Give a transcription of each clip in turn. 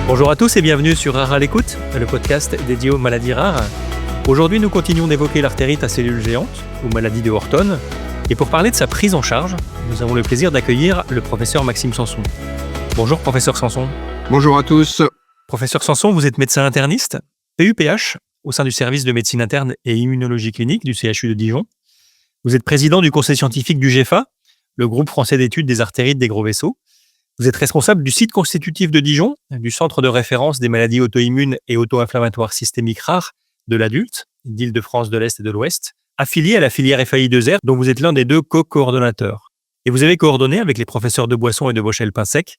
Bonjour à tous et bienvenue sur Rare à l'écoute, le podcast dédié aux maladies rares. Aujourd'hui, nous continuons d'évoquer l'artérite à cellules géantes, ou maladie de Horton. Et pour parler de sa prise en charge, nous avons le plaisir d'accueillir le professeur Maxime Sanson. Bonjour professeur Sanson. Bonjour à tous. Professeur Sanson, vous êtes médecin interniste, PUPH, au sein du service de médecine interne et immunologie clinique du CHU de Dijon. Vous êtes président du conseil scientifique du GEFA, le groupe français d'études des artérites des gros vaisseaux. Vous êtes responsable du site constitutif de Dijon, du centre de référence des maladies auto-immunes et auto-inflammatoires systémiques rares de l'adulte, d'Île-de-France de l'Est et de l'Ouest, affilié à la filière FAI2R, dont vous êtes l'un des deux co-coordonnateurs. Et vous avez coordonné avec les professeurs de Boisson et de Bochel-Pinsec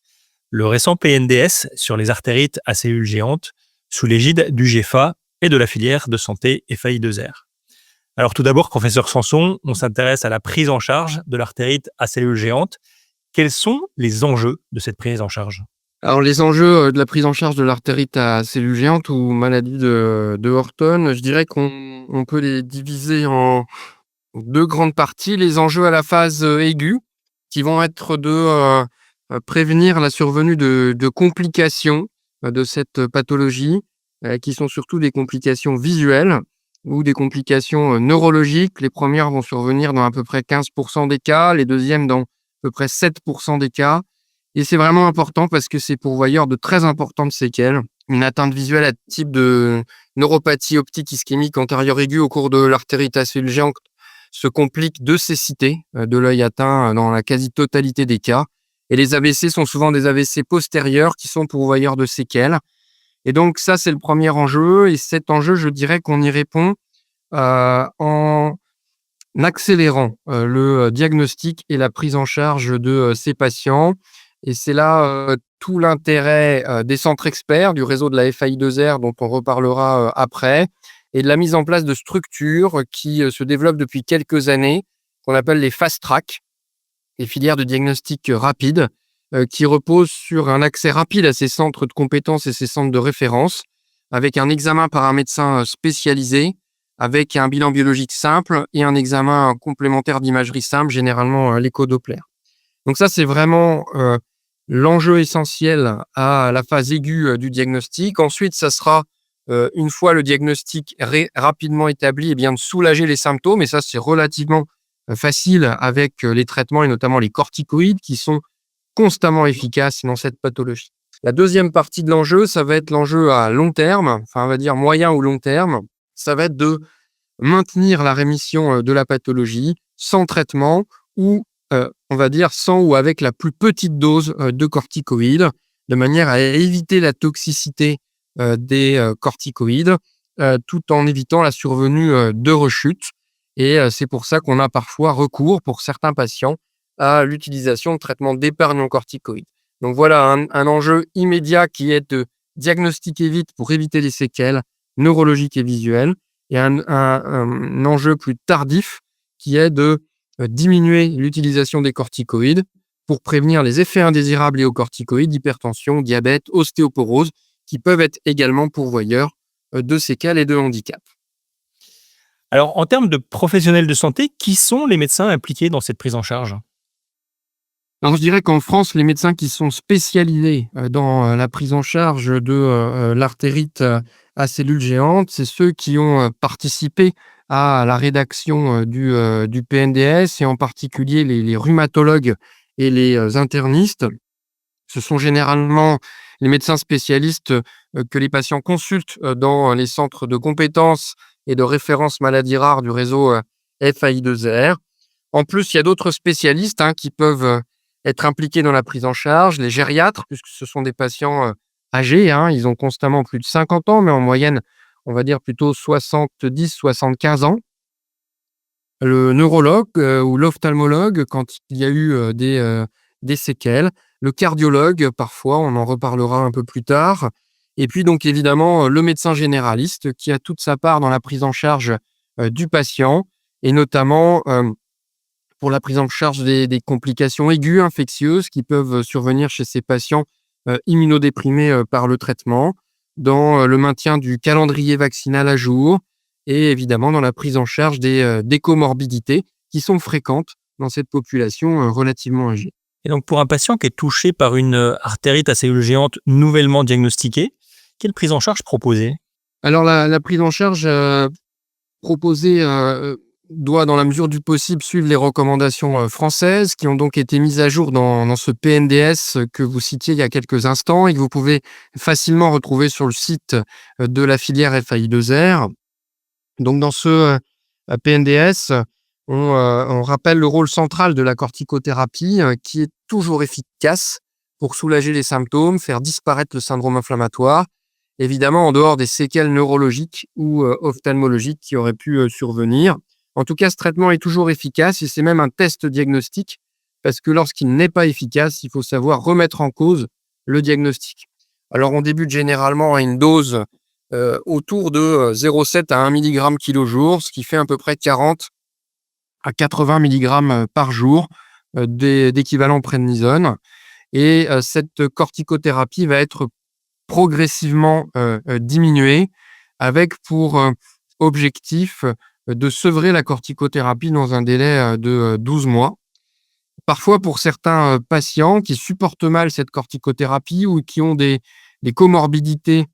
le récent PNDS sur les artérites à cellules géantes sous l'égide du GEFA et de la filière de santé FAI2R. Alors tout d'abord, professeur Sanson, on s'intéresse à la prise en charge de l'artérite à cellules géantes. Quels sont les enjeux de cette prise en charge ? Alors les enjeux de la prise en charge de l'artérite à cellules géantes ou maladie de Horton, je dirais qu'on peut les diviser en deux grandes parties. Les enjeux à la phase aiguë, qui vont être de prévenir la survenue de complications de cette pathologie, qui sont surtout des complications visuelles ou des complications neurologiques. Les premières vont survenir dans à peu près 15% des cas, les deuxièmes dans à peu près 7% des cas. Et c'est vraiment important parce que c'est pourvoyeur de très importantes séquelles. Une atteinte visuelle à type de neuropathie optique ischémique antérieure aiguë au cours de l'artérite à cellules géantes se complique de cécité de l'œil atteint dans la quasi-totalité des cas. Et les AVC sont souvent des AVC postérieurs qui sont pourvoyeurs de séquelles. Et donc ça, c'est le premier enjeu. Et cet enjeu, je dirais qu'on y répond en accélérant le diagnostic et la prise en charge de ces patients. Et c'est là tout l'intérêt des centres experts, du réseau de la FAI2R dont on reparlera après, et de la mise en place de structures qui se développent depuis quelques années, qu'on appelle les fast track, les filières de diagnostic rapide, qui reposent sur un accès rapide à ces centres de compétences et ces centres de référence, avec un examen par un médecin spécialisé, avec un bilan biologique simple et un examen complémentaire d'imagerie simple, généralement l'écho-Doppler. Donc ça, c'est vraiment l'enjeu essentiel à la phase aiguë du diagnostic. Ensuite, ça sera, une fois le diagnostic rapidement établi, eh bien, de soulager les symptômes. Et ça, c'est relativement facile avec les traitements et notamment les corticoïdes qui sont constamment efficaces dans cette pathologie. La deuxième partie de l'enjeu, ça va être l'enjeu à long terme, enfin on va dire moyen ou long terme. Ça va être de maintenir la rémission de la pathologie sans traitement ou on va dire sans ou avec la plus petite dose de corticoïdes, de manière à éviter la toxicité des corticoïdes, tout en évitant la survenue de rechutes. Et c'est pour ça qu'on a parfois recours, pour certains patients, à l'utilisation de traitements d'épargne en corticoïdes. Donc voilà un enjeu immédiat qui est de diagnostiquer vite pour éviter les séquelles neurologiques et visuelles, et un enjeu plus tardif qui est de diminuer l'utilisation des corticoïdes pour prévenir les effets indésirables liés aux corticoïdes, hypertension, diabète, ostéoporose, qui peuvent être également pourvoyeurs de séquelles et de handicaps. Alors, en termes de professionnels de santé, qui sont les médecins impliqués dans cette prise en charge ? Alors, je dirais qu'en France, les médecins qui sont spécialisés dans la prise en charge de l'artérite à cellules géantes, c'est ceux qui ont participé à la rédaction du PNDS, et en particulier les rhumatologues et les internistes. Ce sont généralement les médecins spécialistes que les patients consultent dans les centres de compétences et de référence maladies rares du réseau FAI2R. En plus, il y a d'autres spécialistes qui peuvent être impliqués dans la prise en charge, les gériatres, puisque ce sont des patients âgés, ils ont constamment plus de 50 ans, mais en moyenne, on va dire plutôt 70-75 ans. Le neurologue ou l'ophtalmologue, quand il y a eu des séquelles. Le cardiologue, parfois, on en reparlera un peu plus tard. Et puis donc évidemment, le médecin généraliste qui a toute sa part dans la prise en charge du patient, et notamment pour la prise en charge des complications aiguës infectieuses qui peuvent survenir chez ces patients immunodéprimés par le traitement, dans le maintien du calendrier vaccinal à jour, et évidemment dans la prise en charge des comorbidités qui sont fréquentes dans cette population relativement âgée. Et donc, pour un patient qui est touché par une artérite à cellules géantes nouvellement diagnostiquée, quelle prise en charge proposer? Alors la prise en charge proposée doit, dans la mesure du possible, suivre les recommandations françaises qui ont donc été mises à jour dans ce PNDS que vous citiez il y a quelques instants et que vous pouvez facilement retrouver sur le site de la filière FAI2R. Donc dans ce PNDS, on rappelle le rôle central de la corticothérapie qui est toujours efficace pour soulager les symptômes, faire disparaître le syndrome inflammatoire, évidemment en dehors des séquelles neurologiques ou ophtalmologiques qui auraient pu survenir. En tout cas, ce traitement est toujours efficace et c'est même un test diagnostic parce que lorsqu'il n'est pas efficace, il faut savoir remettre en cause le diagnostic. Alors on débute généralement à une dose autour de 0,7 à 1 mg kg jour, ce qui fait à peu près 40 à 80 mg par jour d'équivalent prednisone. Et cette corticothérapie va être progressivement diminuée avec pour objectif de sevrer la corticothérapie dans un délai de 12 mois. Parfois, pour certains patients qui supportent mal cette corticothérapie ou qui ont des comorbidités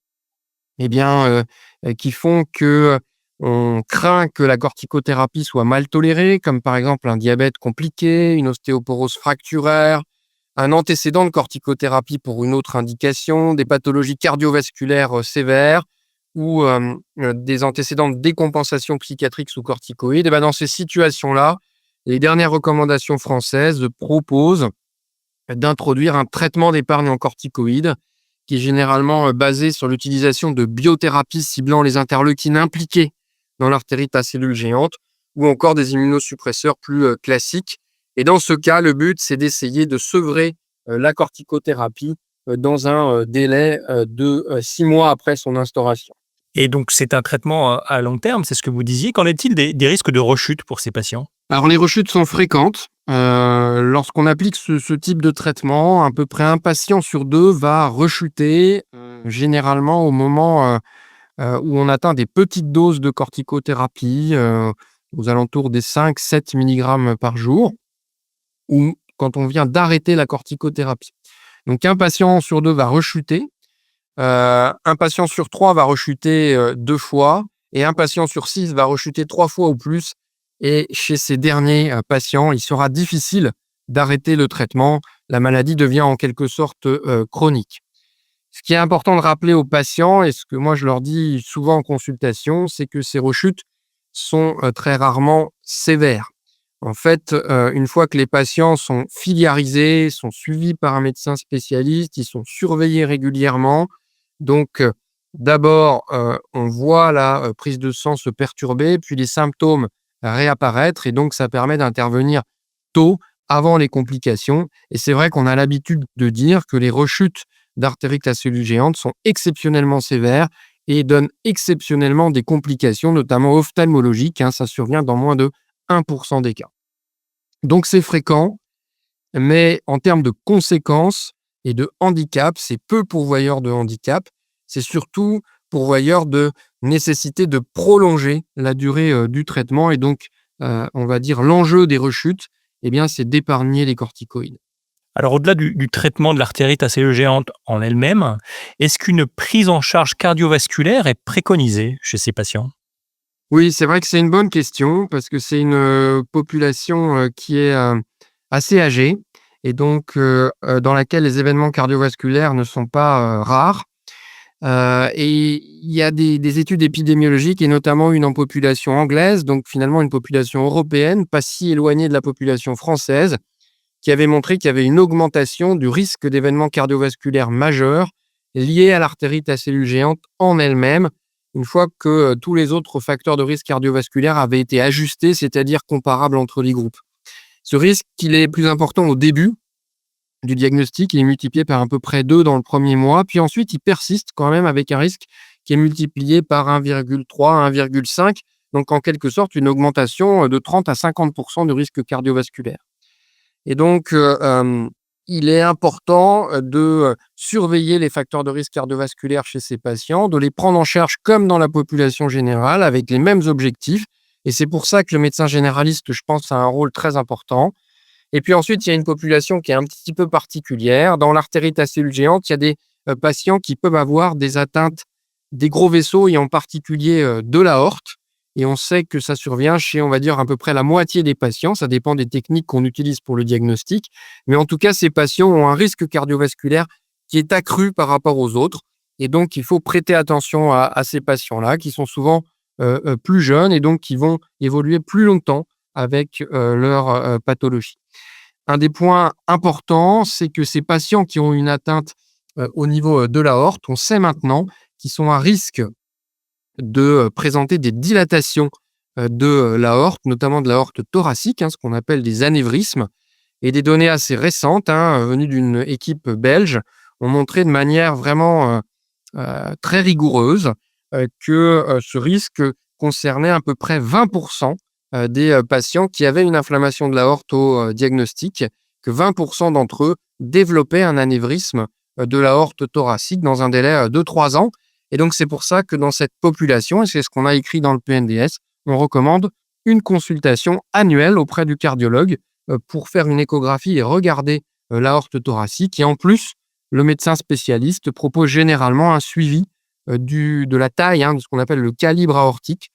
qui font que on craint que la corticothérapie soit mal tolérée, comme par exemple un diabète compliqué, une ostéoporose fracturaire, un antécédent de corticothérapie pour une autre indication, des pathologies cardiovasculaires sévères ou des antécédents de décompensation psychiatrique sous corticoïdes. Et dans ces situations-là, les dernières recommandations françaises proposent d'introduire un traitement d'épargne en corticoïdes qui est généralement basé sur l'utilisation de biothérapies ciblant les interleukines impliquées dans l'artérite à cellules géantes ou encore des immunosuppresseurs plus classiques. Et dans ce cas, le but, c'est d'essayer de sevrer la corticothérapie dans un délai de 6 mois après son instauration. Et donc, c'est un traitement à long terme, c'est ce que vous disiez. Qu'en est-il des risques de rechute pour ces patients? Alors, les rechutes sont fréquentes. Lorsqu'on applique ce type de traitement, à peu près un patient sur deux va rechuter, généralement au moment où on atteint des petites doses de corticothérapie, aux alentours des 5-7 mg par jour, ou quand on vient d'arrêter la corticothérapie. Donc un patient sur deux va rechuter, un patient sur 3 va rechuter 2 fois et un patient sur 6 va rechuter 3 fois ou plus. Et chez ces derniers patients, il sera difficile d'arrêter le traitement. La maladie devient en quelque sorte chronique. Ce qui est important de rappeler aux patients, et ce que moi je leur dis souvent en consultation, c'est que ces rechutes sont très rarement sévères. En fait, une fois que les patients sont filiarisés, sont suivis par un médecin spécialiste, ils sont surveillés régulièrement. Donc, d'abord, on voit la prise de sang se perturber, puis les symptômes réapparaître, et donc ça permet d'intervenir tôt, avant les complications. Et c'est vrai qu'on a l'habitude de dire que les rechutes d'artérite à cellules géantes sont exceptionnellement sévères et donnent exceptionnellement des complications, notamment ophtalmologiques. Ça survient dans moins de 1% des cas. Donc c'est fréquent, mais en termes de conséquences et de handicap, c'est peu pourvoyeur de handicap. C'est surtout pourvoyeur de nécessité de prolonger la durée du traitement. Et donc, on va dire l'enjeu des rechutes, c'est d'épargner les corticoïdes. Alors, au-delà du traitement de l'artérite à cellules géantes en elle-même, est-ce qu'une prise en charge cardiovasculaire est préconisée chez ces patients? Oui, c'est vrai que c'est une bonne question parce que c'est une population qui est assez âgée et donc dans laquelle les événements cardiovasculaires ne sont pas rares. Et il y a des études épidémiologiques et notamment une en population anglaise, donc finalement une population européenne, pas si éloignée de la population française, qui avait montré qu'il y avait une augmentation du risque d'événements cardiovasculaires majeurs liés à l'artérite à cellules géantes en elle-même, une fois que tous les autres facteurs de risque cardiovasculaire avaient été ajustés, c'est-à-dire comparables entre les groupes. Ce risque, il est plus important au début du diagnostic, il est multiplié par à peu près 2 dans le premier mois, puis ensuite il persiste quand même avec un risque qui est multiplié par 1,3, 1,5, donc en quelque sorte une augmentation de 30 à 50% du risque cardiovasculaire. Et donc, il est important de surveiller les facteurs de risque cardiovasculaire chez ces patients, de les prendre en charge comme dans la population générale, avec les mêmes objectifs. Et c'est pour ça que le médecin généraliste, je pense, a un rôle très important. Et puis ensuite, il y a une population qui est un petit peu particulière. Dans l'artérite à cellules géantes, il y a des patients qui peuvent avoir des atteintes des gros vaisseaux et en particulier de l'aorte. Et on sait que ça survient chez, on va dire, à peu près la moitié des patients. Ça dépend des techniques qu'on utilise pour le diagnostic. Mais en tout cas, ces patients ont un risque cardiovasculaire qui est accru par rapport aux autres. Et donc, il faut prêter attention à ces patients-là qui sont souvent plus jeunes et donc qui vont évoluer plus longtemps avec leur pathologie. Un des points importants, c'est que ces patients qui ont une atteinte au niveau de l'aorte, on sait maintenant qu'ils sont à risque de présenter des dilatations de l'aorte, notamment de l'aorte thoracique, ce qu'on appelle des anévrismes. Et des données assez récentes, venues d'une équipe belge, ont montré de manière vraiment très rigoureuse que ce risque concernait à peu près 20% des patients qui avaient une inflammation de l'aorte au diagnostic, que 20% d'entre eux développaient un anévrisme de l'aorte thoracique dans un délai de 3 ans. Et donc, c'est pour ça que dans cette population, et c'est ce qu'on a écrit dans le PNDS, on recommande une consultation annuelle auprès du cardiologue pour faire une échographie et regarder l'aorte thoracique. Et en plus, le médecin spécialiste propose généralement un suivi de la taille, de ce qu'on appelle le calibre aortique,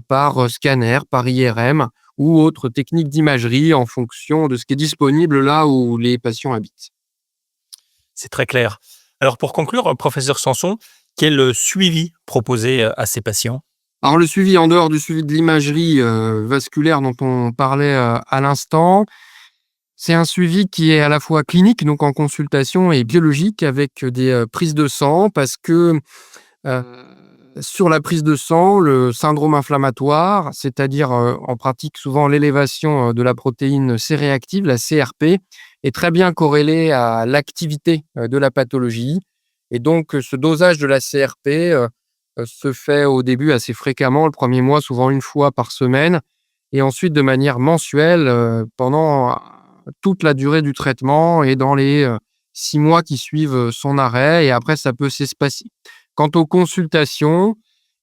par scanner, par IRM ou autre technique d'imagerie en fonction de ce qui est disponible là où les patients habitent. C'est très clair. Alors pour conclure, professeur Sanson, quel suivi proposer à ces patients ? Alors le suivi, en dehors du suivi de l'imagerie vasculaire dont on parlait à l'instant, c'est un suivi qui est à la fois clinique, donc en consultation, et biologique avec des prises de sang, parce que sur la prise de sang, le syndrome inflammatoire, c'est-à-dire en pratique souvent l'élévation de la protéine C-réactive, la CRP, est très bien corrélé à l'activité de la pathologie. Et donc ce dosage de la CRP se fait au début assez fréquemment, le premier mois souvent une fois par semaine, et ensuite de manière mensuelle pendant toute la durée du traitement et dans les 6 mois qui suivent son arrêt, et après ça peut s'espacer. Quant aux consultations,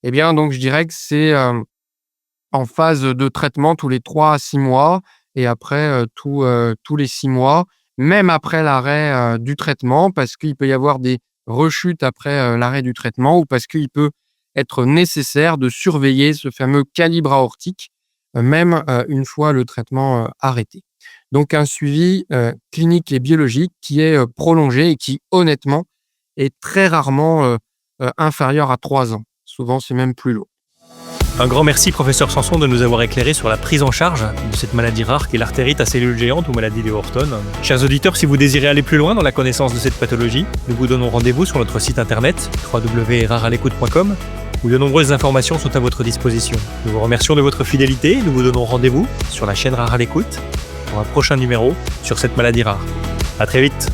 eh bien, donc, je dirais que c'est en phase de traitement tous les 3 à 6 mois et après tous les 6 mois, même après l'arrêt du traitement, parce qu'il peut y avoir des rechutes après l'arrêt du traitement ou parce qu'il peut être nécessaire de surveiller ce fameux calibre aortique, même une fois le traitement arrêté. Donc, un suivi clinique et biologique qui est prolongé et qui, honnêtement, est très rarement inférieur à 3 ans. Souvent, c'est même plus long. Un grand merci, professeur Sanson, de nous avoir éclairé sur la prise en charge de cette maladie rare qu'est l'artérite à cellules géantes ou maladie de Horton. Chers auditeurs, si vous désirez aller plus loin dans la connaissance de cette pathologie, nous vous donnons rendez-vous sur notre site internet www.rarealecoute.com où de nombreuses informations sont à votre disposition. Nous vous remercions de votre fidélité et nous vous donnons rendez-vous sur la chaîne Rare à l'écoute pour un prochain numéro sur cette maladie rare. À très vite.